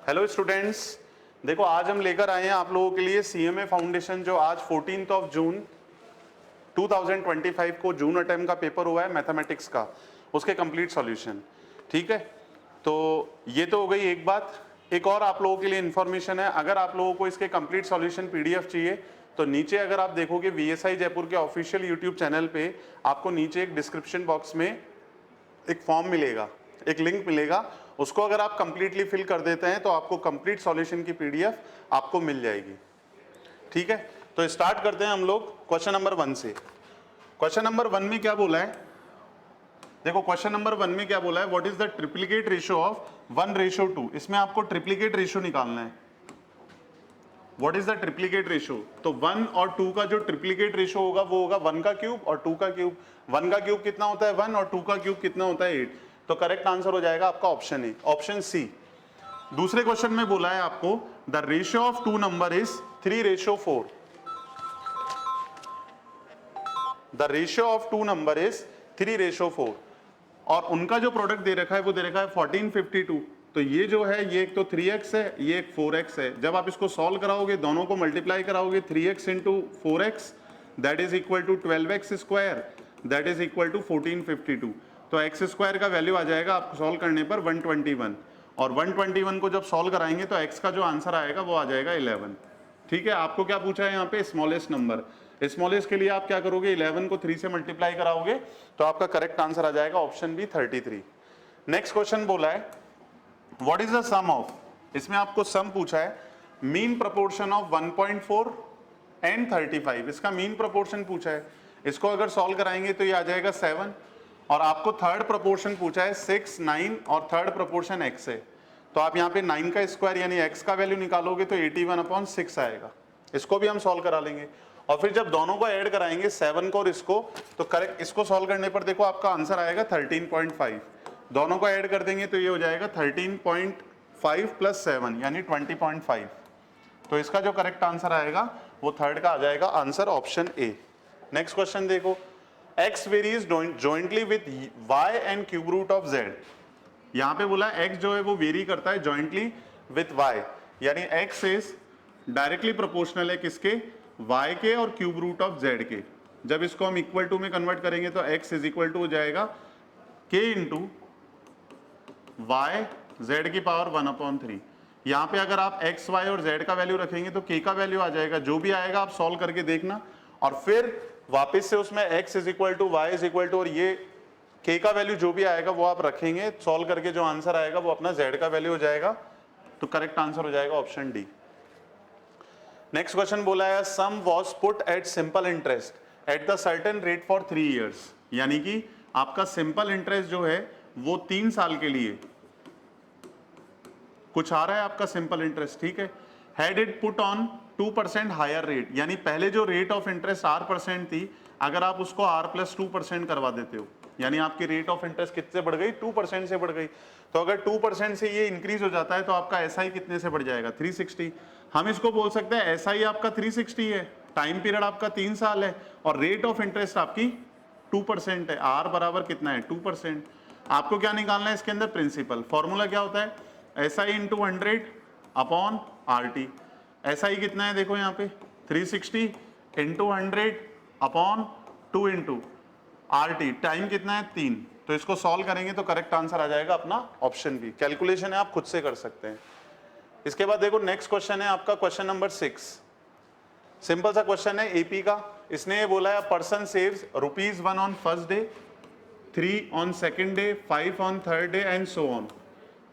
Hello students, देखो आज हम लेकर आए हैं आप लोगों के लिए सीएमए फाउंडेशन, जो आज 14 जून 2025 को जून अटेम्प्ट का पेपर हुआ है मैथमेटिक्स का, उसके कंप्लीट सॉल्यूशन। ठीक है, तो ये तो हो गई एक बात। एक और आप लोगों के लिए इन्फॉर्मेशन है, अगर आप लोगों को इसके कंप्लीट सॉल्यूशन पीडीएफ चाहिए तो नीचे अगर आप देखोगे वीएसआई जयपुर के ऑफिशियल यूट्यूब चैनल पे आपको नीचे एक डिस्क्रिप्शन बॉक्स में एक फॉर्म मिलेगा, एक लिंक मिलेगा, उसको अगर आप कंप्लीटली फिल कर देते हैं तो आपको कंप्लीट सॉल्यूशन की पीडीएफ आपको मिल जाएगी। ठीक है, तो स्टार्ट करते हैं हम लोग क्वेश्चन नंबर 1 से। क्वेश्चन नंबर 1 में क्या बोला है, देखो क्वेश्चन नंबर 1 में क्या बोला है, what is the triplicate ratio of 1:2। इसमें आपको ट्रिप्लीकेट रेशियो निकालना है। What is the triplicate ratio, तो 1 और 2 का जो ट्रिप्लीकेट रेशियो होगा वो होगा 1 का क्यूब और 2 का क्यूब। 1 का क्यूब कितना होता है 1 और 2 का क्यूब कितना होता है 8। तो करेक्ट आंसर हो जाएगा आपका ऑप्शन ए, ऑप्शन सी। दूसरे क्वेश्चन में बोला है आपको the ratio of 2 number is 3:4। The ratio of 2 number is 3:4 और उनका जो प्रोडक्ट दे रखा है वो दे रखा है 1452। तो ये जो है ये एक तो 3x है, ये एक 4x है। जब आप इसको सॉल्व कराओगे, दोनों को मल्टीप्लाई कराओगे, 3x into 4x that is equal to 12x square that is equal to 1452। तो x स्क्वायर का वैल्यू आ जाएगा आपको सॉल्व करने पर 121 और 121 को जब सॉल्व कराएंगे तो x का जो आंसर आएगा वो आ जाएगा 11। ठीक है, आपको क्या पूछा है यहाँ पे, स्मॉलेस्ट नंबर। स्मॉलेस्ट के लिए आप क्या करोगे, 11 को 3 से मल्टीप्लाई कराओगे तो आपका करेक्ट आंसर आ जाएगा ऑप्शन बी 33। नेक्स्ट क्वेश्चन बोला है what is the sum of, इसमें आपको सम पूछा है मीन प्रोपोर्शन ऑफ 1.4 एंड 35। इसका मीन प्रोपोर्शन पूछा है, इसको अगर सॉल्व कराएंगे तो ये आ जाएगा 7 और आपको थर्ड प्रोपोर्शन पूछा है 6, 9 और थर्ड प्रोपोर्शन x है। तो आप यहाँ पे 9 का स्क्वायर यानी x का वैल्यू निकालोगे तो 81/6 आएगा। इसको भी हम सॉल्व करा लेंगे और फिर जब दोनों को ऐड कराएंगे 7 को और इसको, तो करेक्ट इसको सॉल्व करने पर देखो आपका आंसर आएगा 13.5। दोनों को ऐड कर देंगे तो ये हो जाएगा 13.5 प्लस 7 यानी 20.5। तो इसका जो करेक्ट आंसर आएगा वो थर्ड का आ जाएगा answer option A. Next question देखो, x varies jointly with y and cube root of z। यहाँ पे बोला x जो है वो वेरी करता है जॉइंटली विथ y, यानी x इज डायरेक्टली प्रोपोर्शनल है किसके, y के और क्यूब रूट ऑफ z के। जब इसको हम इक्वल टू में कन्वर्ट करेंगे तो x इज इक्वल टू हो जाएगा k इंटू y z की पावर 1/3। यहाँ पे अगर आप x, y और z का वैल्यू रखेंगे तो k का वैल्यू आ जाएगा, जो भी आएगा आप सॉल्व करके देखना और फिर वापस से उसमें x is equal to y is equal to और ये k का वैल्यू जो भी आएगा वो आप रखेंगे, सॉल्व करके जो आंसर आएगा वो अपना z का वैल्यू हो जाएगा। तो करेक्ट आंसर हो जाएगा ऑप्शन डी। नेक्स्ट क्वेश्चन बोला है sum was put at simple interest at the certain rate for 3 years. यानी कि आपका सिंपल इंटरेस्ट जो है वो 3 साल के लिए कुछ आ रहा है आपका सिंपल इंटरेस्ट। ठीक है, had it put on 2% higher rate, यानी पहले जो रेट ऑफ इंटरेस्ट r% थी अगर आप उसको r+2% करवा देते हो यानी आपकी रेट ऑफ इंटरेस्ट कितने बढ़ गई, 2% से बढ़ गई। तो अगर 2% से ये इंक्रीज हो जाता है तो आपका SI कितने से बढ़ जाएगा, 360। हम इसको बोल सकते हैं SI आपका 360 है, टाइम पीरियड आपका 3 साल है और रेट ऑफ इंटरेस्ट आपकी 2% है। r बराबर कितना है 2%। आपको क्या निकालना है इसके अंदर, प्रिंसिपल। फॉर्मूला क्या होता है, SI into 100 upon RT। SI कितना है देखो यहाँ पे 360 into 100 upon 2 into RT, time कितना है 3। तो इसको सॉल्व करेंगे तो करेक्ट आंसर आ जाएगा अपना ऑप्शन बी। कैलकुलेशन है आप खुद से कर सकते हैं। इसके बाद देखो नेक्स्ट क्वेश्चन है आपका क्वेश्चन नंबर 6। सिंपल सा क्वेश्चन है एपी का। इसने ये बोला है person saves ₹1 on first day, 3 on second day, 5 on third day and so on.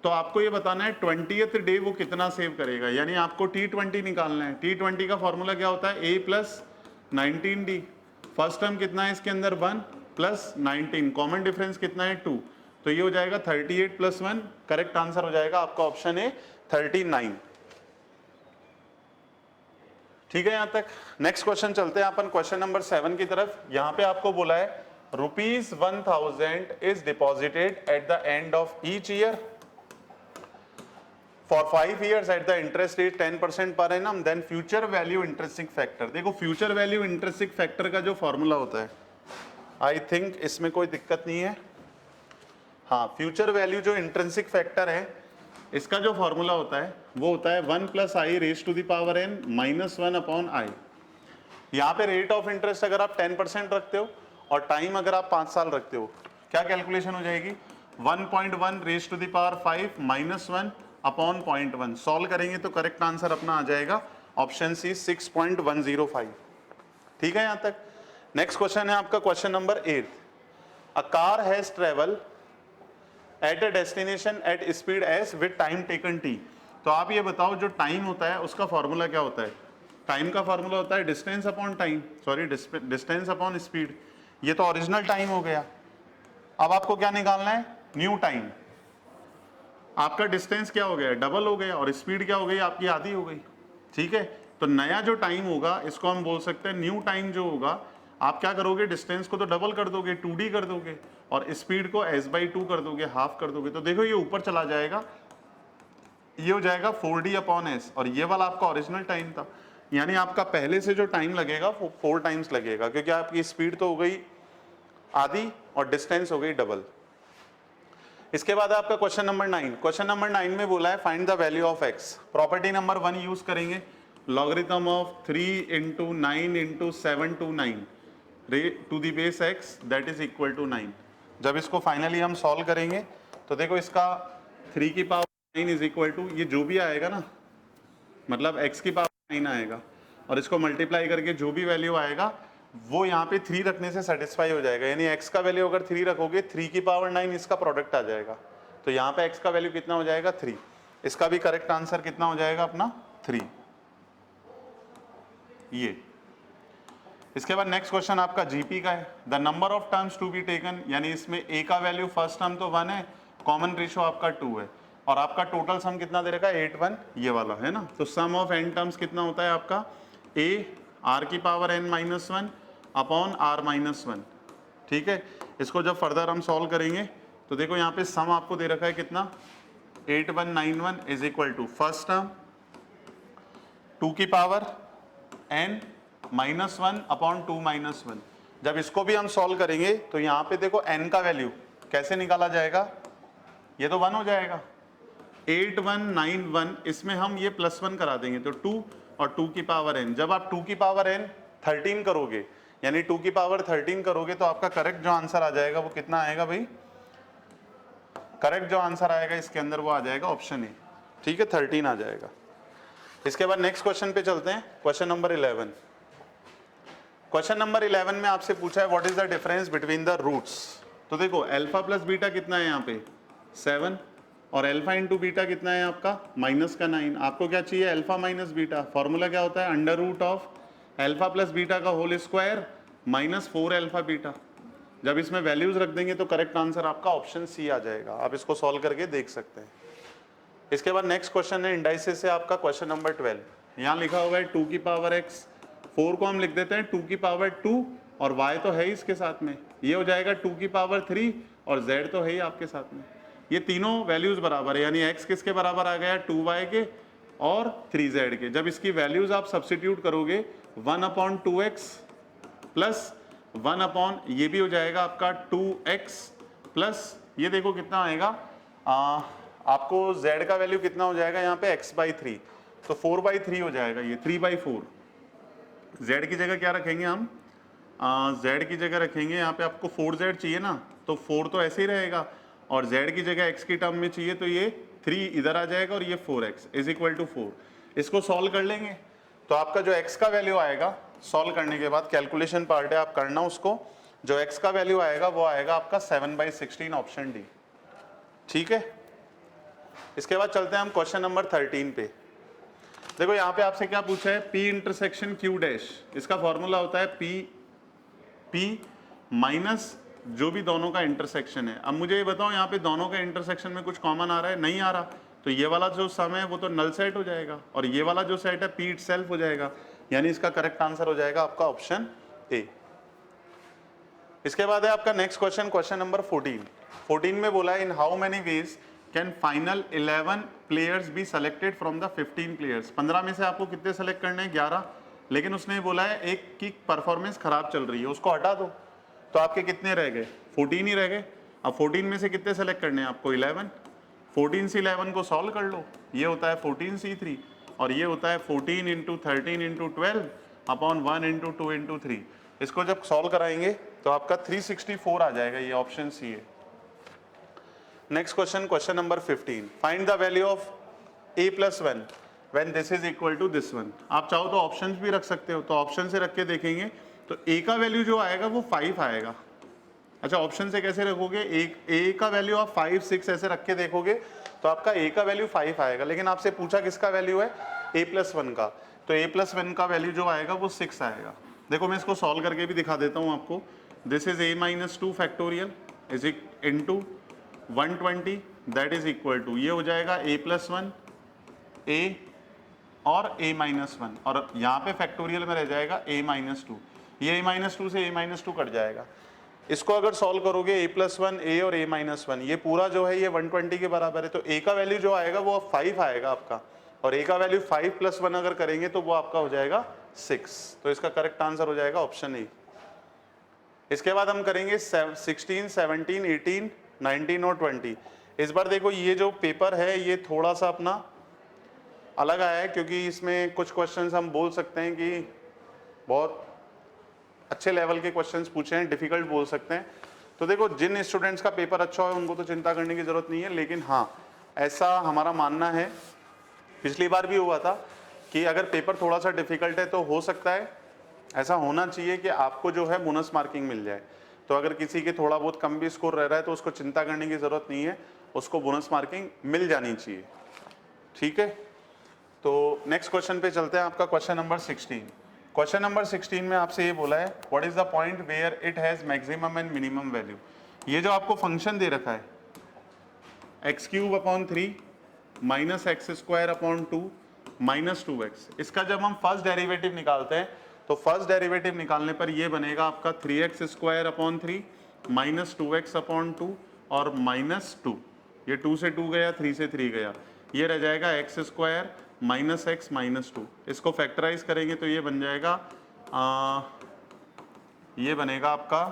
तो आपको ये बताना है 20th डे वो कितना सेव करेगा, यानी आपको T20 निकालना है। T20 का फॉर्मूला क्या होता है, A+19D। फर्स्ट टर्म कितना है इसके अंदर 1 प्लस 19, कॉमन डिफरेंस कितना है 2, तो ये हो जाएगा 38 + 1। करेक्ट आंसर हो जाएगा आपका ऑप्शन ए 39। ठीक है यहाँ तक। नेक्स्ट क्वेश्चन चलते हैं अपन क्वेश्चन नंबर 7 की तरफ। यहाँ पे आपको बोला है ₹1000 is deposited at the end of each year for 5 years at the interest rate 10% per annum, then future value intrinsic factor। देखो फ्यूचर वैल्यू इंट्रिंसिक फैक्टर का जो फॉर्मूला होता है, आई थिंक इसमें कोई दिक्कत नहीं है। हाँ, फ्यूचर वैल्यू जो इंट्रिंसिक फैक्टर है इसका जो फॉर्मूला होता है वो होता है 1 + i raise to the power n -1 upon i। यहाँ पे रेट ऑफ इंटरेस्ट अगर आप 10% रखते हो और टाइम अगर आप 5 साल रखते हो, क्या कैलकुलेशन हो जाएगी? 1.1 raise to the power 5 -1 upon 0.1। Solve करेंगे तो करेक्ट आंसर अपना आ जाएगा ऑप्शन सी 6.105। ठीक है यहाँ तक। नेक्स्ट क्वेश्चन है आपका question number 8। A car has travel at a destination at speed S with time taken T. तो आप ये बताओ जो टाइम होता है उसका फॉर्मूला क्या होता है? टाइम का फॉर्मूला होता है distance upon time, sorry distance upon speed. ये तो ओरिजिनल टाइम हो गया। अब आपको क्या निकालना है? New time. आपका डिस्टेंस क्या हो गया? डबल हो गया, और स्पीड क्या हो गई? आपकी आधी हो गई। ठीक है, तो नया जो टाइम होगा इसको हम बोल सकते हैं न्यू टाइम। जो होगा आप क्या करोगे? डिस्टेंस को तो डबल कर दोगे, 2d कर दोगे, और स्पीड को s/2 कर दोगे, हाफ कर दोगे। तो देखो ये ऊपर चला जाएगा, ये हो जाएगा 4d अपॉन s, और ये वाला आपका ओरिजिनल टाइम था। यानी आपका पहले से जो टाइम लगेगा वो 4 टाइम्स लगेगा, क्योंकि आपकी स्पीड तो हो गई आधी और डिस्टेंस हो गई डबल। इसके बाद आपका क्वेश्चन नंबर 9। क्वेश्चन नंबर 9 में बोला है find the value of x। Property number 1 use करेंगे, logarithm of 3 × 9 × 7 to 9 to the base x that is equal to 9। जब इसको फाइनली हम सॉल्व करेंगे तो देखो इसका 3 की पावर 9 इज इक्वल टू, ये जो भी आएगा ना, मतलब x की पावर 9 आएगा, और इसको मल्टीप्लाई करके जो भी वैल्यू आएगा वो यहाँ पे 3 रखने से सेटिस्फाई हो जाएगा। यानी x का वैल्यू अगर 3 रखोगे, 3 की पावर 9 इसका प्रोडक्ट आ जाएगा। तो यहाँ पे x का वैल्यू कितना हो जाएगा? 3। इसका भी करेक्ट आंसर कितना हो जाएगा अपना? 3। ये इसके बाद नेक्स्ट क्वेश्चन आपका जीपी का है। The number of terms to be taken, यानी इसमें a का वैल्यू फर्स्ट टर्म तो 1 है, कॉमन रेशो आपका 2 है, और आपका टोटल सम कितना दे रखा है? 8 1, ये वाला है ना। तो सम ऑफ n टर्म्स कितना होता है आपका? a r की पावर n -1 अपॉन r -1। ठीक है, इसको जब फर्दर हम सॉल्व करेंगे तो देखो यहाँ पे सम आपको दे रखा है कितना? 8191 is equal to first term 2 की पावर n -1 अपॉन 2 -1। जब इसको भी हम सॉल्व करेंगे तो यहाँ पे देखो n का वैल्यू कैसे निकाला जाएगा? ये तो 1 हो जाएगा। 8191, इसमें हम ये +1 करा देंगे तो 2 और 2 की पावर n। जब आप 2 की पावर n 13 करोगे, यानी 2 की पावर 13 करोगे, तो आपका करेक्ट जो आंसर आ जाएगा वो कितना आएगा भाई? करेक्ट जो आंसर आएगा इसके अंदर वो आ जाएगा ऑप्शन ए। ठीक है, 13 आ जाएगा। इसके बाद नेक्स्ट क्वेश्चन पे चलते हैं, क्वेश्चन नंबर 11। क्वेश्चन नंबर 11 में आपसे पूछा है what is the difference between the roots. तो देखो अल्फा प्लस बीटा कितना है यहाँ पे? 7, और अल्फा इंटू बीटा कितना है आपका? माइनस का 9। आपको क्या चाहिए? Alpha minus beta. फॉर्मूला क्या होता है? Under root of alpha plus beta का होल स्क्वायर -4 अल्फा बीटा। जब इसमें वैल्यूज रख देंगे तो करेक्ट आंसर आपका ऑप्शन सी आ जाएगा। आप इसको सॉल्व करके देख सकते हैं। इसके बाद नेक्स्ट क्वेश्चन है इंडाइसिस से आपका क्वेश्चन नंबर 12। यहाँ लिखा हुआ है 2 की पावर x, 4 को हम लिख देते हैं 2 की पावर 2, और y तो है ही इसके साथ में, ये हो जाएगा 2 की पावर 3, और z तो है ही आपके साथ में। ये तीनों वैल्यूज बराबर है, यानी x किसके बराबर आ गया? 2y के और 3z के। जब इसकी वैल्यूज आप सब्स्टिट्यूट करोगे 1/2x प्लस 1 ये भी हो जाएगा आपका 2x प्लस ये देखो कितना आएगा आपको z का वैल्यू कितना हो जाएगा यहाँ पे? x/3, तो 4/3 हो जाएगा, ये 3/4। z की जगह क्या रखेंगे हम? z की जगह रखेंगे यहाँ पे आपको 4z चाहिए ना, तो 4 तो ऐसे ही रहेगा, और z की जगह x की टर्म में चाहिए तो ये 3 इधर आ जाएगा, और ये 4x इज इक्वल टू 4। इसको सॉल्व कर लेंगे तो आपका जो x का वैल्यू आएगा, सॉल्व करने के बाद कैलकुलेशन पार्ट है आप करना उसको, जो x का वैल्यू आएगा वो आएगा आपका 7/16 ऑप्शन डी। ठीक है, इसके बाद चलते हैं हम क्वेश्चन नंबर 13 पे। देखो यहाँ पे आपसे क्या पूछा है? P इंटरसेक्शन Q डैश, इसका फॉर्मूला होता है P माइनस जो भी दोनों का इंटरसेक्शन है। अब मुझे ये बताओ यहाँ पे दोनों के इंटरसेक्शन में कुछ कॉमन आ रहा है? नहीं आ रहा, तो ये वाला जो सम है वो तो नल सेट हो जाएगा, और ये वाला जो सेट है P इटसेल्फ हो जाएगा, यानी इसका करेक्ट आंसर हो जाएगा आपका ऑप्शन ए। इसके बाद है आपका नेक्स्ट क्वेश्चन, क्वेश्चन नंबर 14 में बोला है in how many ways can final 11 players be selected from the 15 players. 15 में से आपको कितने सेलेक्ट करने हैं? 11, लेकिन उसने बोला है एक की परफॉर्मेंस खराब चल रही है, उसको हटा दो, तो आपके कितने रह गए? 14 ही रह गए। अब 14 में से कितने सेलेक्ट करने हैं आपको? 11। 14C11 को सॉल्व कर लो, ये होता है 14C3 और ये होता है 14 into 13 into 12 upon 1 into 2 into 3। इसको जब सॉल्व कराएंगे तो आपका 364 आ जाएगा, ये ऑप्शन सी है। Next question, question number 15, find the value of a plus 1 when this is equal to this one. आप चाहो तो ऑप्शंस भी रख सकते हो, तो ऑप्शन से रख के देखेंगे तो a का वैल्यू जो आएगा वो 5 आएगा। अच्छा, ऑप्शन से कैसे रखोगे, a का वैल्यू आप 5 6 ऐसे रख के देखोगे तो आपका a का वैल्यू 5 आएगा, लेकिन आपसे पूछा किसका वैल्यू है, a प्लस 1 का, तो a प्लस 1 का वैल्यू जो आएगा वो 6 आएगा। देखो मैं इसको सॉल्व करके भी दिखा देता हूँ आपको। This is a minus 2 factorial is into 120 that is equal to, ये हो जाएगा a प्लस 1 a और a माइनस 1, और यहाँ पे फैक्टोरियल में रह जाएगा a माइनस 2, ये a माइनस 2 से a माइनस 2 कट जाएगा। इसको अगर सॉल्व करोगे a प्लस 1 a और a माइनस 1, ये पूरा जो है ये 120 के बराबर है, तो a का वैल्यू जो आएगा वो 5 आएगा आपका, और a का वैल्यू 5 प्लस 1 अगर करेंगे तो वो आपका हो जाएगा 6, तो इसका करेक्ट आंसर हो जाएगा ऑप्शन ए। इसके बाद हम करेंगे 16 17 18 19 और 20। इस बार देखो ये जो पेपर है ये थोड़ा सा अपना अलग आया है, क्योंकि इसमें कुछ क्वेश्चंस हम बोल सकते हैं कि बहुत अच्छे लेवल के क्वेश्चंस पूछे हैं, डिफिकल्ट बोल सकते हैं। तो देखो जिन स्टूडेंट्स का पेपर अच्छा हो उनको तो चिंता करने की जरूरत नहीं है, लेकिन हाँ ऐसा हमारा मानना है, पिछली बार भी हुआ था कि अगर पेपर थोड़ा सा डिफिकल्ट है तो हो सकता है, ऐसा होना चाहिए कि आपको जो है बोनस मार्किंग मिल जाए। तो अगर किसी के थोड़ा बहुत कम भी स्कोर रह रहा है तो उसको चिंता करने की जरूरत नहीं है, उसको बोनस मार्किंग मिल जानी चाहिए, ठीक है। तो नेक्स्ट क्वेश्चन पे चलते हैं, आपका क्वेश्चन नंबर 16। क्वेश्चन नंबर 16 में आपसे ये बोला है what is the point where it has maximum and minimum value. ये जो आपको फंक्शन दे रखा है x cube upon 3 minus x square upon 2 minus 2x, इसका जब हम फर्स्ट डेरिवेटिव निकालते हैं तो फर्स्ट डेरिवेटिव निकालने पर ये बनेगा आपका 3x square upon 3 minus 2x upon 2 और माइनस 2, ये 2 से 2 गया, 3 से 3 गया, ये रह जाएगा x square minus x minus 2। इसको फैक्टराइज करेंगे तो ये बन जाएगा ये बनेगा आपका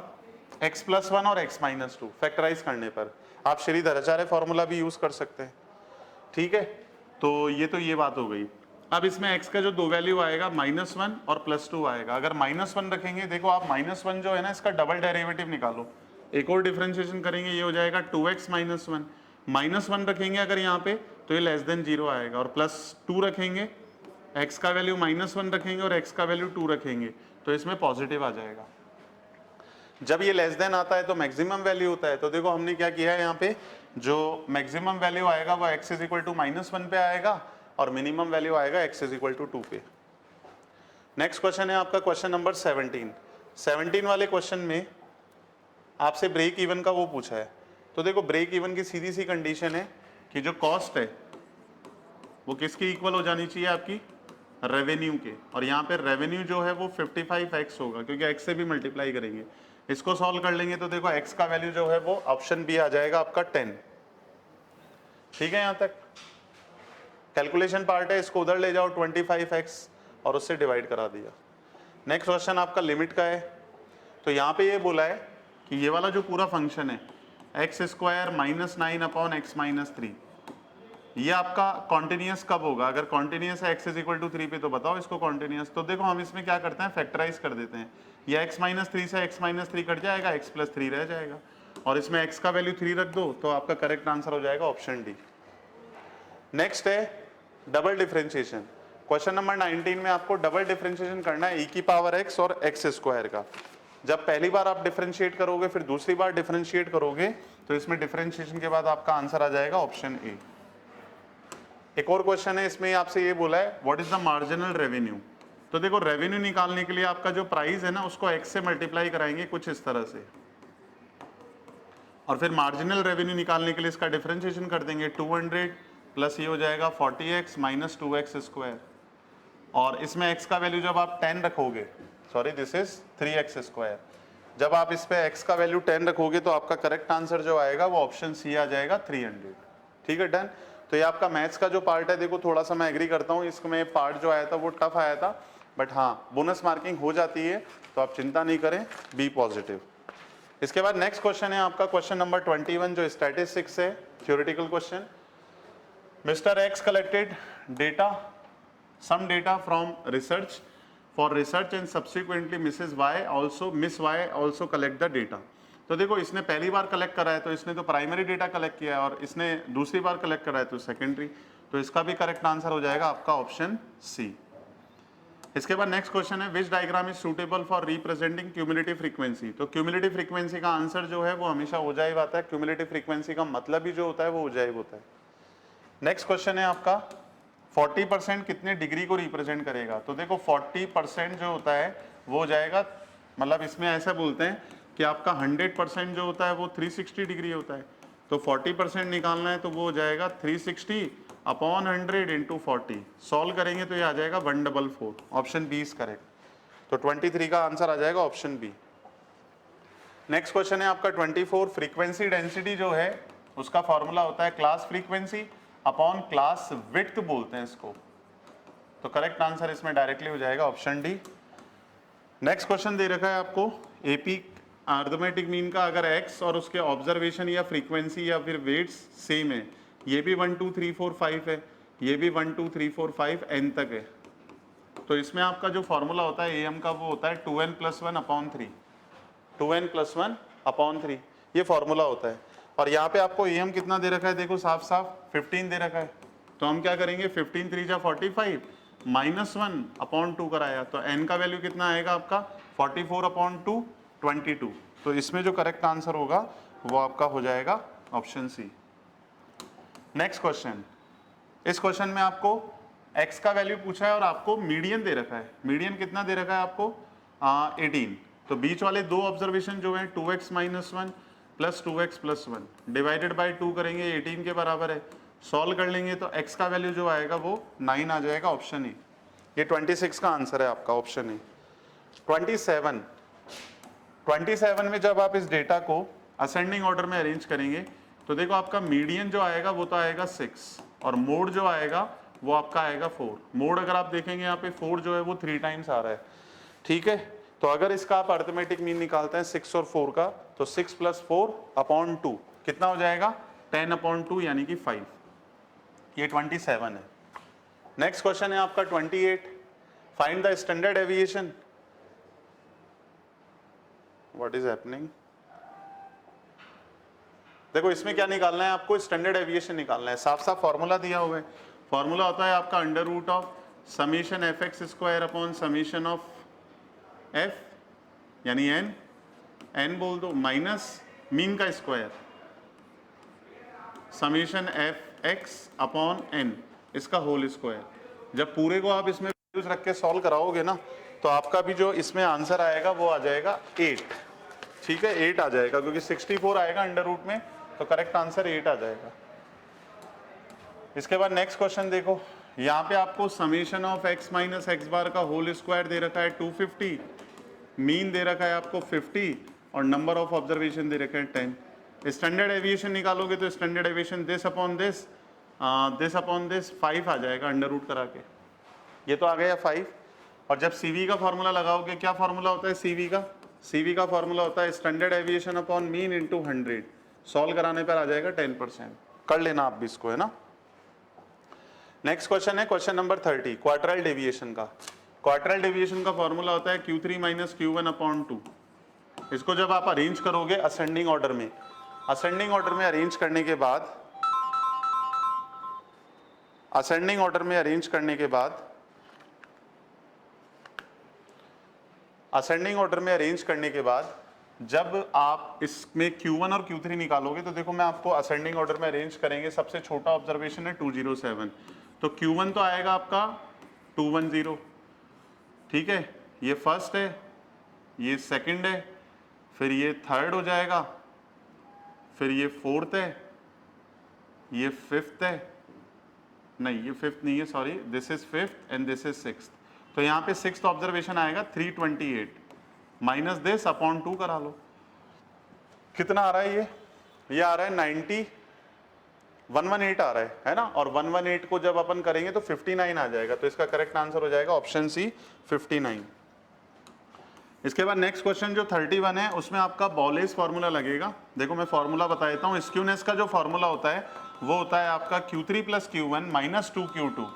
x प्लस 1 और x माइनस 2। फैक्टराइज करने पर आप श्रीधराचार्य फॉर्मूला भी यूज कर सकते हैं, ठीक है। तो ये बात हो गई। अब इसमें x का जो दो वैल्यू आएगा -1 और +2 आएगा। अगर -1 रखेंगे, देखो आप -1 जो है ना इसका डबल डेरिवेटिव निकालो, एक और डिफरेंशिएशन करेंगे, ये हो जाएगा 2x माइनस 1। -1 रखेंगे अगर यहाँ पे तो ये लेस देन 0 आएगा, और +2 रखेंगे, x का वैल्यू -1 रखेंगे और x का वैल्यू 2 रखेंगे तो इसमें पॉजिटिव आ जाएगा। जब ये लेस देन आता है तो मैक्सिमम वैल्यू होता है। तो देखो हमने क्या किया है, यहाँ पे जो मैक्सिमम वैल्यू आएगा वो x इज इक्वल टू -1 पे आएगा और मिनिमम वैल्यू आएगा x इज इक्वल टू 2 पे। नेक्स्ट क्वेश्चन है आपका क्वेश्चन नंबर 17 वाले क्वेश्चन में आपसे ब्रेक इवन का वो पूछा है। तो देखो ब्रेक इवन की सीधी सी कंडीशन है कि जो कॉस्ट है वो किसकी इक्वल हो जानी चाहिए, आपकी रेवेन्यू के, और यहाँ पे रेवेन्यू जो है वो 55x होगा क्योंकि x से भी मल्टीप्लाई करेंगे। इसको सॉल्व कर लेंगे तो देखो x का वैल्यू जो है वो ऑप्शन बी आ जाएगा आपका 10, ठीक है। यहाँ तक कैलकुलेशन पार्ट है, इसको उधर ले जाओ 25x और उससे डिवाइड करा दिया। नेक्स्ट क्वेश्चन आपका लिमिट का है। तो यहाँ पे ये बोला है कि ये वाला जो पूरा फंक्शन है x square -9 upon x minus 3, ये आपका कॉन्टिन्यूस कब होगा। अगर कॉन्टिन्यूस है x इज इक्वल टू 3 पे तो बताओ इसको कॉन्टिन्यूस। तो देखो हम इसमें क्या करते हैं, फैक्टराइज कर देते हैं, या x माइनस 3 से x माइनस 3 कट जाएगा, x प्लस 3 रह जाएगा, और इसमें x का वैल्यू 3 रख दो तो आपका करेक्ट आंसर हो जाएगा ऑप्शन डी। नेक्स्ट है डबल डिफरेंशिएशन। क्वेश्चन नंबर 19 में आपको डबल डिफरेंशिएशन करना है e की पावर x और x स्क्वायर का। जब पहली बार आप डिफरेंशिएट करोगे फिर दूसरी बार डिफरेंशिएट करोगे तो इसमें डिफरेंशिएशन के बाद आपका आंसर आ जाएगा ऑप्शन ए। एक और क्वेश्चन है, इसमें आपसे ये बोला है what is the marginal revenue. तो देखो रेवेन्यू निकालने के लिए आपका जो प्राइस है ना उसको x से मल्टीप्लाई कराएंगे कुछ इस तरह से, और फिर मार्जिनल रेवेन्यू निकालने के लिए इसका डिफरेंशिएशन कर देंगे 200 प्लस ये हो जाएगा 40x माइनस 2x स्क्वायर, और इसमें x का वैल्यू जब आप 10 रखोगे, sorry this is 3x square, जब आप इस पे x का वैल्यू 10 रखोगे तो आपका करेक्ट आंसर जो आएगा वो ऑप्शन सी आ जाएगा 300, ठीक है डन। तो ये आपका मैथ्स का जो पार्ट है, देखो थोड़ा सा मैं एग्री करता हूँ, इसमें पार्ट जो आया था वो टफ आया था, बट हाँ बोनस मार्किंग हो जाती है तो आप चिंता नहीं करें, बी पॉजिटिव। इसके बाद नेक्स्ट क्वेश्चन है आपका क्वेश्चन नंबर 21 जो स्टैटिस्टिक्स है, theoretical question. Mr. X collected data, some data from research for research and subsequently Miss Y also collect the data. तो देखो इसने पहली बार कलेक्ट करा है तो इसने तो प्राइमरी डेटा कलेक्ट किया है और इसने दूसरी बार कलेक्ट करा है तो सेकेंडरी, तो इसका भी करेक्ट आंसर हो जाएगा आपका ऑप्शन सी। इसके बाद नेक्स्ट क्वेश्चन है which diagram is suitable for representing cumulative frequency. तो क्यूमुलेटिव फ्रीक्वेंसी का आंसर जो है वो हमेशा ओजाइव आता है, क्यूमुलेटिव फ्रीक्वेंसी का मतलब ही जो होता है वो ओजाइव होता है। नेक्स्ट क्वेश्चन है आपका 40% कितने डिग्री को रिप्रेजेंट करेगा। तो देखो 40% जो होता है वो हो जाएगा, मतलब इसमें ऐसा बोलते हैं कि आपका 100% जो होता है वो 360 डिग्री होता है, तो 40% निकालना है तो वो हो जाएगा 360 अपॉन 100 इंटू 40। सॉल्व करेंगे तो ये आ जाएगा 144। Option B is correct. तो 23 का आंसर आ जाएगा ऑप्शन बी। नेक्स्ट क्वेश्चन है आपका 24। फ्रीक्वेंसी डेंसिटी जो है उसका फॉर्मूला होता है class frequency upon class width बोलते हैं इसको, तो करेक्ट आंसर इसमें डायरेक्टली हो जाएगा ऑप्शन डी। नेक्स्ट क्वेश्चन दे रखा है आपको एपी अर्थमेटिक मीन का, अगर x और उसके ऑब्जर्वेशन या फ्रीक्वेंसी या फिर वेट्स सेम है, ये भी 1 2 3 4 5 है, ये भी 1 2 3 4 5 n तक है, तो इसमें आपका जो फॉर्मूला होता है am का वो होता है 2n + 1 अपॉन 3, 2n + 1 अपॉन 3 ये फॉर्मूला होता है। और यहाँ पे आपको am कितना दे रखा है, देखो साफ साफ 15 दे रखा है, तो हम क्या करेंगे 15 3 जा 45 -1 अपॉन 2 कराया, तो n का वैल्यू कितना आएगा आपका 44 अपॉन 2 22। तो इसमें जो करेक्ट आंसर होगा वो आपका हो जाएगा ऑप्शन सी। नेक्स्ट क्वेश्चन, इस क्वेश्चन में आपको x का वैल्यू पूछा है और आपको मीडियन दे रखा है। मीडियन कितना दे रखा है आपको 18, तो बीच वाले दो ऑब्जर्वेशन जो है 2x - 1 + 2x + 1 डिवाइडेड बाई 2 करेंगे 18 के बराबर है, सॉल्व कर लेंगे तो x का वैल्यू जो आएगा वो 9 आ जाएगा ऑप्शन ए। ये 26 का आंसर है आपका ऑप्शन ए। 27 में जब आप इस डेटा को असेंडिंग ऑर्डर में अरेंज करेंगे तो देखो आपका मीडियन जो आएगा वो तो आएगा 6 और मोड जो आएगा वो आपका आएगा 4। मोड अगर आप देखेंगे यहाँ पे 4 जो है वो 3 टाइम्स आ रहा है, ठीक है। तो अगर इसका आप अर्थमेटिक मीन निकालते हैं 6 और 4 का, तो 6 + 4 अपॉन 2 कितना हो जाएगा 10 अपॉन 2 यानी कि 5। ये 27 है। नेक्स्ट क्वेश्चन है आपका 28। Find the standard deviation. What is happening. देखो इसमें क्या निकालना है आपको, स्टैंडर्ड डेविएशन निकालना है। साफ साफ फॉर्मूला दिया हुआ है, फॉर्मूला होता है आपका √(f(x² upon summation of f यानी n बोल दो माइनस मीन का square summation f(x) upon n इसका होल स्क्वायर। जब पूरे को आप इसमें वैल्यूज रख के सॉल्व कराओगे ना तो आपका भी जो इसमें आंसर आएगा वो आ जाएगा 8, ठीक है 8 आ जाएगा, क्योंकि 64 आएगा अंडर रूट में, तो करेक्ट आंसर 8 आ जाएगा। इसके बाद नेक्स्ट क्वेश्चन देखो, यहाँ पे आपको समीशन ऑफ x - x बार का होल स्क्वायर दे रखा है 250, मीन दे रखा है आपको 50 और नंबर ऑफ ऑब्जर्वेशन दे रखे हैं 10। स्टैंडर्ड एविएशन निकालोगे तो standard aviation this upon this 5 आ जाएगा अंडर रूट करा के, ये तो आ गया 5। और जब CV का फॉर्मूला लगाओगे, क्या फॉर्मूला होता है CV का फॉर्मूला होता है standard aviation upon mean into 100, solve कराने पर आ जाएगा 10%। कर लेना आप भी इसको, है ना। नेक्स्ट क्वेश्चन है क्वेश्चन नंबर 30 क्वार्टाइल डेविएशन का। क्वार्टाइल डेविएशन का फॉर्मूला होता है Q3 - Q1 अपॉन 2। इसको जब आप अरेंज करोगे असेंडिंग ऑर्डर में, अरेंज करने के बाद जब आप इसमें Q1 और Q3 निकालोगे तो देखो मैं आपको असेंडिंग ऑर्डर में अरेंज करेंगे। सबसे छोटा ऑब्जर्वेशन है 207, तो Q1 तो आएगा आपका 210, ठीक है, ये फर्स्ट है, ये सेकंड है, फिर ये थर्ड हो जाएगा, फिर ये फोर्थ है, ये फिफ्थ है, नहीं ये फिफ्थ नहीं है, sorry this is fifth and this is sixth. तो यहाँ पे सिक्स्थ ऑब्जर्वेशन आएगा 328 माइनस दिस अपॉन 2 करा लो, कितना आ रहा है ये आ रहा है 118 आ रहा है ना। और 118 को जब अपन करेंगे तो 59 आ जाएगा, तो इसका करेक्ट आंसर हो जाएगा ऑप्शन सी 59। इसके बाद नेक्स्ट क्वेश्चन जो 31 है उसमें आपका बॉलेस फॉर्मूला लगेगा। देखो मैं फॉर्मूला बता देता हूँ। स्क्यूनेस का जो फॉर्मूला होता है वो होता है आपका Q3 plus Q1 minus 2Q2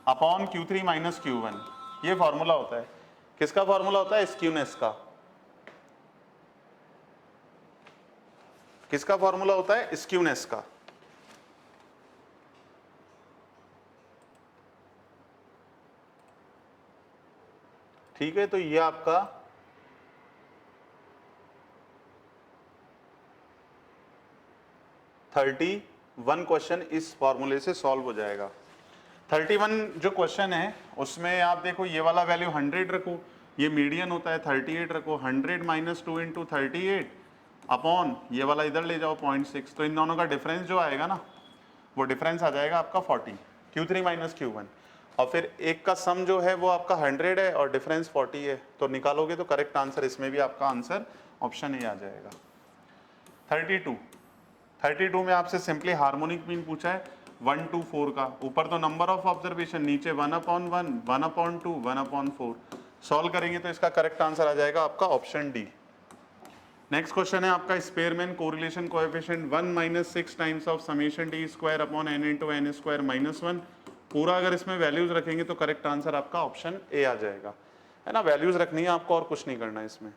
upon Q3 minus Q1। ये फॉर्मूला होता है, किसका फॉर्मूला होता है? स्क्यूनेस का। किसका फॉर्मूला होता है? स्क्यूनेस का। ठीक है, तो ये आपका 31 क्वेश्चन इस फॉर्मूले से सॉल्व हो जाएगा। 31 जो क्वेश्चन है उसमें आप देखो ये वाला वैल्यू 100 रखो, ये मीडियन होता है 38 रखो, 100 माइनस 2 इंटू 38 अपॉन ये वाला इधर ले जाओ 0.6, तो इन दोनों का डिफरेंस जो आएगा ना वो डिफरेंस आ जाएगा आपका 40, Q3 माइनस Q1, और फिर एक का सम जो है वो आपका 100 है और डिफरेंस 40 है, तो निकालोगे तो करेक्ट आंसर इसमें भी आपका आंसर ऑप्शन ए आ जाएगा। 32 में आपसे सिंपली हार्मोनिक मीन पूछा है 1 to 4 का, ऊपर तो नंबर ऑफ ऑब्जर्वेशन, नीचे 1/1, 1/2, 1/4, सॉल्व करेंगे तो इसका करेक्ट आंसर आ जाएगा आपका ऑप्शन डी। नेक्स्ट क्वेश्चन है आपका Spearman correlation coefficient 1 minus 6 times of summation D square upon n into n square minus 1, पूरा अगर इसमें वैल्यूज रखेंगे तो करेक्ट आंसर आपका ऑप्शन ए आ जाएगा, है ना। वैल्यूज रखनी है आपको और कुछ नहीं करना है इसमें।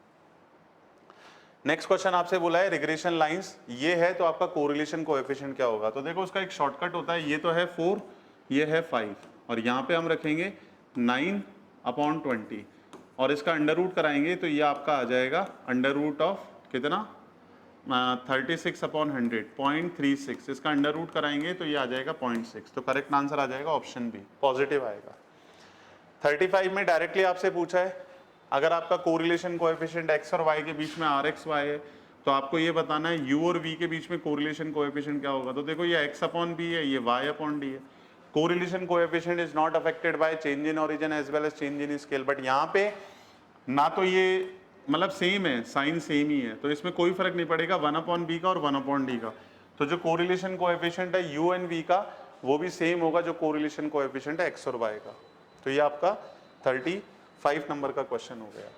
नेक्स्ट क्वेश्चन आपसे बोला है रिग्रेशन लाइंस, ये है तो आपका कोरिलेशन कोएफिशिएंट क्या होगा, तो देखो उसका एक शॉर्टकट होता है, ये तो है 4, ये है 5, और यहाँ पे हम रखेंगे 9/20 और इसका अंडर रूट कराएंगे तो ये आपका आ जाएगा अंडर रूट ऑफ कितना 36/100 0.36, इसका अंडर रूट कराएंगे तो ये आ जाएगा 0.6, तो करेक्ट आंसर आ जाएगा ऑप्शन बी, पॉजिटिव आएगा। 35 में डायरेक्टली आपसे पूछा है अगर आपका कोरिलेशन कोएफिशिएंट x और y के बीच में RXY है तो आपको ये बताना है u और v के बीच में कोरिलेशन कोएफिशिएंट क्या होगा, तो देखो ये x/b है, ये y/d है। Correlation coefficient is not affected by change in origin as well as change in scale, but यहाँ पे ना तो ये मतलब सेम है, साइन सेम ही है, तो इसमें कोई फर्क नहीं पड़ेगा 1/b का और 1/d का, तो जो कोरिलेशन कोएफिशिएंट है u एंड v का वो भी सेम होगा जो कोरिलेशन कोएफिशिएंट है x और y का। तो ये आपका 35 नंबर का क्वेश्चन हो गया।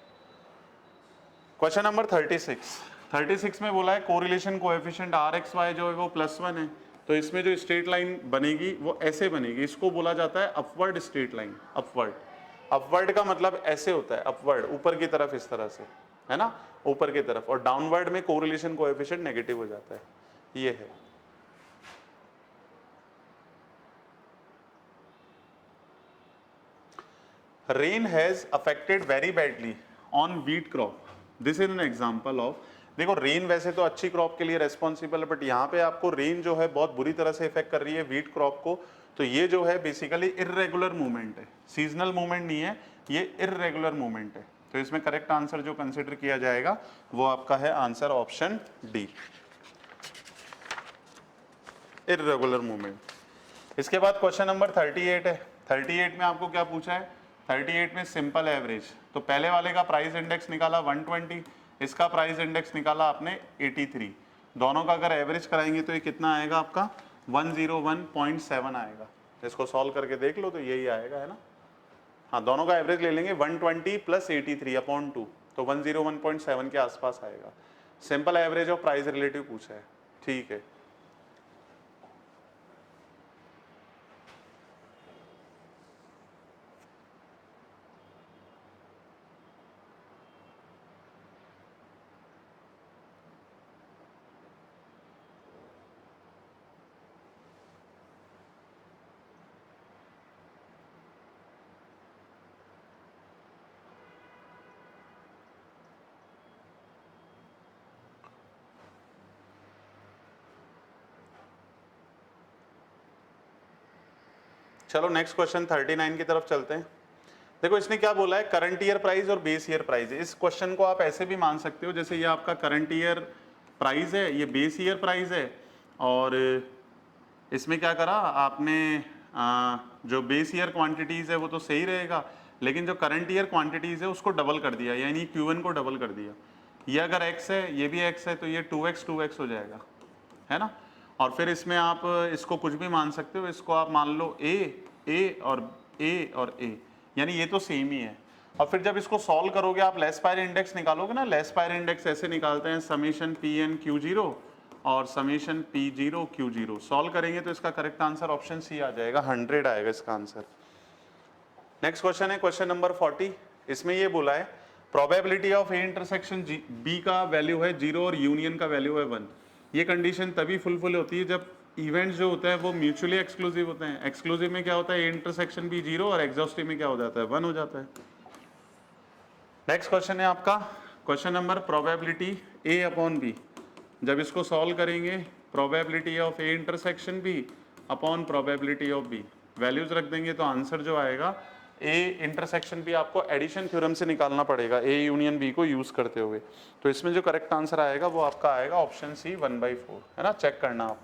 क्वेश्चन नंबर 36 में बोला है कोरिलेशन कोएफिशिएंट RXY जो है वो +1 है, तो इसमें जो स्ट्रेट लाइन बनेगी वो ऐसे बनेगी, इसको बोला जाता है अपवर्ड स्ट्रेट लाइन। अपवर्ड का मतलब ऐसे होता है, अपवर्ड ऊपर की तरफ इस तरह से, है ना, ऊपर की तरफ, और डाउनवर्ड में कोरिलेशन कोएफिशिएंट नेगेटिव हो जाता है, ये है। Rain has affected very badly on wheat crop, this is an example of, देखो रेन वैसे तो अच्छी क्रॉप के लिए रेस्पॉन्सिबल है, बट यहाँ पे आपको रेन जो है बहुत बुरी तरह से इफेक्ट कर रही है व्हीट क्रॉप को, तो ये जो है बेसिकली इर्रेगुलर मूवमेंट है, सीजनल मूवमेंट नहीं है, ये इर्रेगुलर मूवमेंट है, तो इसमें करेक्ट आंसर जो कंसिडर किया जाएगा वो आपका है answer option D, irregular movement. इसके बाद क्वेश्चन नंबर 38 है। 38 में आपको क्या पूछा है, 38 में सिंपल एवरेज, तो पहले वाले का प्राइस इंडेक्स निकाला 120, इसका प्राइस इंडेक्स निकाला आपने 83, दोनों का अगर एवरेज कराएंगे तो ये कितना आएगा आपका 101.7 आएगा, इसको सॉल्व करके देख लो तो यही आएगा, है ना। हाँ, दोनों का एवरेज ले लेंगे 120 + 83/2, तो 101.7 के आसपास आएगा। सिंपल एवरेज और प्राइस रिलेटिव पूछा है, ठीक है। चलो नेक्स्ट क्वेश्चन 39 की तरफ चलते हैं। देखो इसने क्या बोला है, करंट ईयर प्राइस और बेस ईयर प्राइस। इस क्वेश्चन को आप ऐसे भी मान सकते हो जैसे ये आपका करंट ईयर प्राइस है, ये बेस ईयर प्राइस है, और इसमें क्या करा आपने जो बेस ईयर क्वांटिटीज है वो तो सही रहेगा, लेकिन जो करंट ईयर क्वांटिटीज है उसको डबल कर दिया, यानी Q1 को डबल कर दिया। ये अगर x है ये भी x है तो ये 2x हो जाएगा, है ना। और फिर इसमें आप इसको कुछ भी मान सकते हो, इसको आप मान लो a और a, यानी ये तो सेम ही है। और फिर जब इसको सॉल्व करोगे आप लेस पायर इंडेक्स निकालोगे ना, लेस पायर इंडेक्स ऐसे निकालते हैं समेशन Pn Q0 और समीशन P0 Q0 सॉल्व करेंगे तो इसका करेक्ट आंसर ऑप्शन सी आ जाएगा, 100 आएगा इसका आंसर। नेक्स्ट क्वेश्चन है क्वेश्चन नंबर 40। इसमें ये बोला है probability of A intersection B का वैल्यू है 0 और यूनियन का वैल्यू है 1। ये कंडीशन तभी फुलफिल होती है जब इवेंट्स जो होते हैं वो म्यूचुअली एक्सक्लूसिव होते हैं। एक्सक्लूसिव में क्या होता है, ए इंटरसेक्शन बी 0 और एग्जॉस्टिव में क्या हो जाता है, 1 हो जाता है। नेक्स्ट क्वेश्चन है आपका question number probability A upon B. जब इसको सॉल्व करेंगे probability of A intersection B upon probability of B, values रख देंगे तो आंसर जो आएगा ए इंटरसेक्शन बी आपको एडिशन थ्योरम से निकालना पड़ेगा ए यूनियन बी को यूज करते हुए। तो इसमें जो करेक्ट आंसर आएगा वो आपका आएगा ऑप्शन सी 1/4, है ना, चेक करना आप।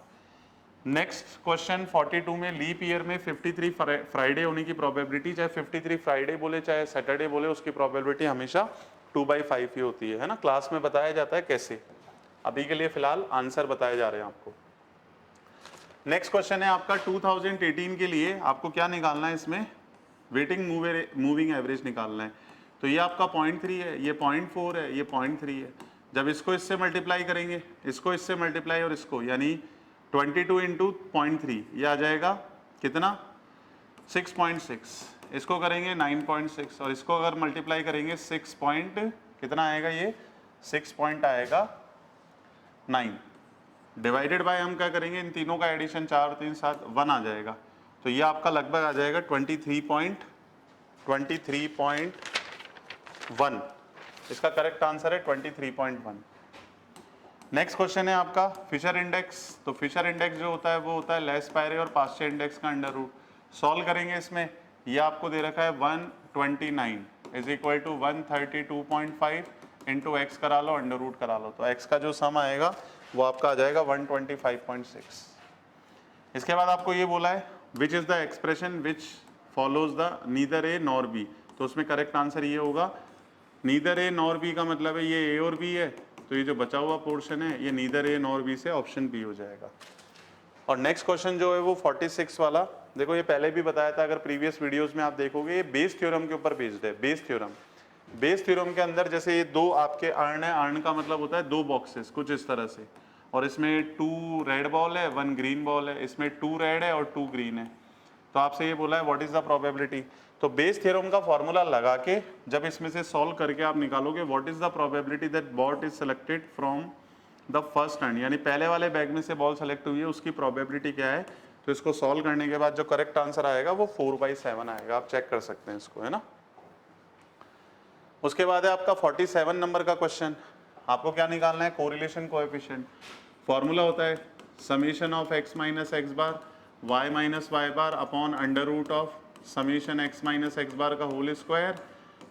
नेक्स्ट क्वेश्चन 42 में लीप ईयर में 53 फ्राइडे होने की प्रोबेबिलिटी, चाहे 53 फ्राइडे बोले चाहे सैटरडे बोले, उसकी प्रोबेबिलिटी हमेशा 2/5 ही होती है ना। क्लास में बताया जाता है कैसे, अभी के लिए फिलहाल आंसर बताए जा रहे हैं आपको। नेक्स्ट क्वेश्चन है आपका 2018 के लिए आपको क्या निकालना है, इसमें वेटिंग मूविंग एवरेज निकालना है। तो ये आपका 0.3 है, ये 0.4 है, ये 0.3 है। जब इसको इससे मल्टीप्लाई करेंगे, इसको इससे मल्टीप्लाई और इसको, यानी 22 इंटू 0.3 ये आ जाएगा कितना 6.6। इसको करेंगे 9.6 और इसको अगर मल्टीप्लाई करेंगे 6 पॉइंट कितना आएगा, ये 6 पॉइंट आएगा 9 डिवाइडेड बाय हम क्या करेंगे, इन तीनों का एडिशन 4 3 7 1 आ जाएगा। तो ये आपका लगभग आ जाएगा 23.1। इसका करेक्ट आंसर है 23.1। नेक्स्ट क्वेश्चन है आपका फिशर इंडेक्स। तो फिशर इंडेक्स जो होता है वो होता है लेस पायरे और पास्चे इंडेक्स का अंडर रूट। सॉल्व करेंगे इसमें, ये आपको दे रखा है 129 is equal to 132.5 into x करा लो, अंडर रूट करा लो, तो एक्स का जो सम आएगा वो आपका आ जाएगा 125.6। इसके बाद आपको ये बोला है which is the expression which follows the neither A nor be. तो उसमें करेक्ट आंसर ये होगा, नीदर ए नॉर बी का मतलब है ये ए और बी है, तो ये जो बचा हुआ पोर्शन है ये नीदर ए नॉर बी से ऑप्शन बी हो जाएगा। और नेक्स्ट क्वेश्चन जो है वो 46 वाला, देखो ये पहले भी बताया था, अगर प्रीवियस वीडियोस में आप देखोगे ये बेस थ्योरम के ऊपर बेस्ड है। बेस थ्योरम के अंदर जैसे ये दो आपके अर्न है, अर्न का मतलब होता है दो बॉक्सेस कुछ इस तरह से, और इसमें 2 रेड बॉल है 1 ग्रीन बॉल है, इसमें 2 रेड है और 2 ग्रीन है। तो आपसे ये बोला है व्हाट इज द प्रोबेबिलिटी। तो बेस थ्योरम का फॉर्मूला लगा के जब इसमें से सॉल्व करके आप निकालोगे what is the probability that bot is selected from the first hand, यानी पहले वाले बैग में से बॉल सेलेक्ट हुई है उसकी प्रोबेबिलिटी क्या है। तो इसको सॉल्व करने के बाद जो करेक्ट आंसर आएगा वो 4/7 आएगा, आप चेक कर सकते हैं इसको, है ना। उसके बाद है आपका 47 नंबर का क्वेश्चन। आपको क्या निकालना है, कोरिलेशन कोएफिशिएंट। फॉर्मूला होता है summation of x minus X bar y minus Y bar upon under root of summation x minus X bar का होल स्क्वायर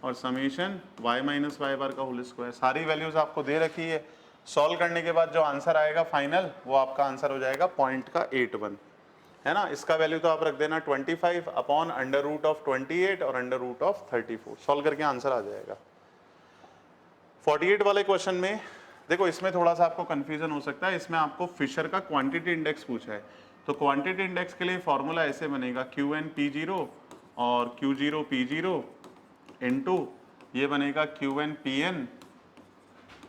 और summation y minus Y bar का होल स्क्वायर। सारी values आपको दे रखी है। Solve करने के बाद जो आंसर आएगा फाइनल वो आपका आंसर हो जाएगा पॉइंट का 81, है ना। इसका वैल्यू तो आप रख देना 25 अपॉन अंडर रूट ऑफ 28 और अंडर रूट ऑफ 34। सॉल्व करके आंसर आ जाएगा। 48 वाले क्वेश्चन में देखो, इसमें थोड़ा सा आपको कंफ्यूजन हो सकता है। इसमें आपको फिशर का क्वांटिटी इंडेक्स पूछा है। तो क्वांटिटी इंडेक्स के लिए फॉर्मूला ऐसे बनेगा Qn P0 और Q0 P0 इनटू ये बनेगा Qn Pn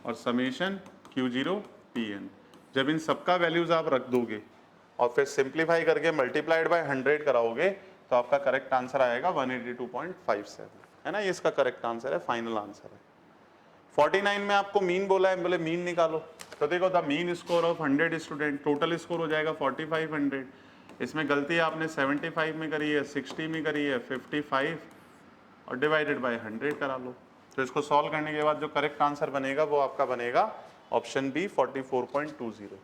और समीशन Q0 Pn। जब इन सबका वैल्यूज आप रख दोगे और फिर सिंप्लीफाई करके मल्टीप्लाइड बाय 100 कराओगे तो आपका करेक्ट आंसर आएगा 182.57, है ना। ये इसका करेक्ट आंसर है, फाइनल आंसर है। 49 में आपको मीन बोला है, बोले मीन निकालो। तो देखो the mean score of 100 student, total score हो जाएगा 4500। इसमें गलती आपने 75 में करी है, 60 में करी है, 55 और डिवाइडेड बाय 100 करा लो। तो इसको सॉल्व करने के बाद जो करेक्ट आंसर बनेगा वो आपका बनेगा ऑप्शन बी 44.20।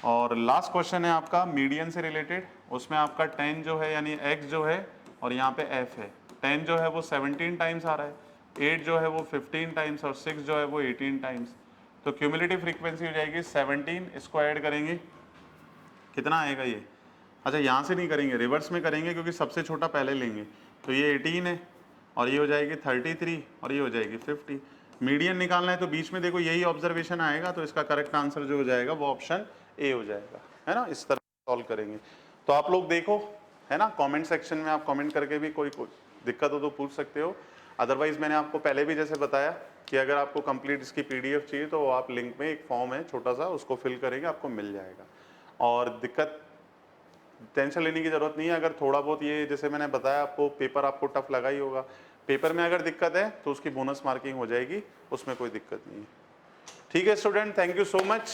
और लास्ट क्वेश्चन है आपका मीडियन से रिलेटेड। उसमें आपका 10 जो है यानी x जो है और यहाँ पे f है। 10 जो है वो 17 टाइम्स आ रहा है, 8 जो है वो 15 टाइम्स और 6 जो है वो 18 टाइम्स। तो क्यूमुलेटिव फ्रीक्वेंसी हो जाएगी 17। इसको ऐड करेंगे कितना आएगा ये, अच्छा यहाँ से नहीं करेंगे, रिवर्स में करेंगे क्योंकि सबसे छोटा पहले लेंगे। तो ये 18 है और ये हो जाएगी 33 और ये हो जाएगी 50। मीडियन निकालना है तो बीच में देखो यही ऑब्जर्वेशन आएगा, तो इसका करेक्ट आंसर जो हो जाएगा वो ऑप्शन ए हो जाएगा, है ना। इस तरह सॉल्व करेंगे। तो आप लोग देखो, है ना, कमेंट सेक्शन में आप कमेंट करके भी कोई दिक्कत हो तो पूछ सकते हो। अदरवाइज मैंने आपको पहले भी जैसे बताया कि अगर आपको कंप्लीट इसकी पीडीएफ चाहिए तो आप लिंक में एक फॉर्म है छोटा सा, उसको फिल करेंगे, आपको मिल जाएगा। और दिक्कत टेंशन लेने की ज़रूरत नहीं है। अगर थोड़ा बहुत ये जैसे मैंने बताया आपको, पेपर आपको टफ लगा ही होगा, पेपर में अगर दिक्कत है तो उसकी बोनस मार्किंग हो जाएगी, उसमें कोई दिक्कत नहीं है। ठीक है student, thank you so much.